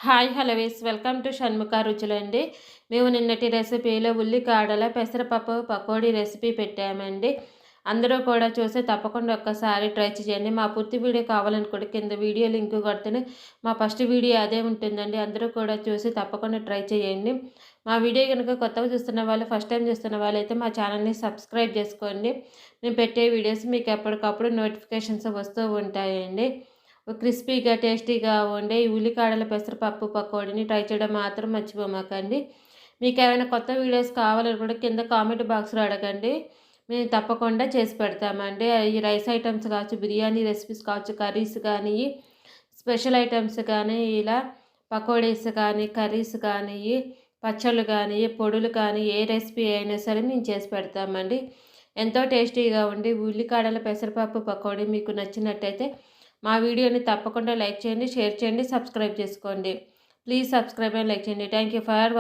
Hi హలోవేస్ welcome to Shanmukha రుచులండి. మేము నిన్నటి రెసిపీలో ఉల్లికాడల పెసరపప్పు పకోడీ రెసిపీ పెట్టామండి. అందరూ కూడా చూసి తప్పకుండా ఒక్కసారి ట్రై చేయండి. మా పూర్తి వీడియో కావాలనుకుంటే కింద వీడియో లింక్ కొడితేనే మా ఫస్ట్ వీడియో అదే ఉంటుందండి. అందరూ కూడా చూసి తప్పకుండా ట్రై చేయండి. మా వీడియో కనుక కొత్తగా చూస్తున్న వాళ్ళు, ఫస్ట్ టైం చూస్తున్న వాళ్ళైతే మా ఛానల్ని సబ్స్క్రైబ్ చేసుకోండి. మేము పెట్టే వీడియోస్ మీకు ఎప్పటికప్పుడు నోటిఫికేషన్స్ వస్తూ ఉంటాయండి. క్రిస్పీగా టేస్టీగా ఉండే ఈ ఉల్లికాడల పెసరపప్పు పకోడీని ట్రై చేయడం మాత్రం మర్చిపోమాకండి. మీకు ఏమైనా కొత్త వీడియోస్ కావాలనుకుంటే కింద కామెంట్ బాక్స్లో అడగండి, మేము తప్పకుండా చేసి పెడతామండి. ఈ రైస్ ఐటమ్స్ కావచ్చు, బిర్యానీ రెసిపీస్ కావచ్చు, కర్రీస్ కానీ, స్పెషల్ ఐటమ్స్ కానీ, ఇలా పకోడీస్ కానీ, కర్రీస్ కానీ, పచ్చళ్ళు కానీ, పొడులు కానీ, ఏ రెసిపీ అయినా సరే మేము చేసి పెడతామండి. ఎంతో టేస్టీగా ఉండి ఉల్లికాడల పెసరపప్పు పకోడీ మీకు నచ్చినట్టయితే మా వీడియోని తప్పకుండా లైక్ చేయండి, షేర్ చేయండి, సబ్స్క్రైబ్ చేసుకోండి. ప్లీజ్ సబ్స్క్రైబ్ అండ్ లైక్ చేయండి. Thank you for watching.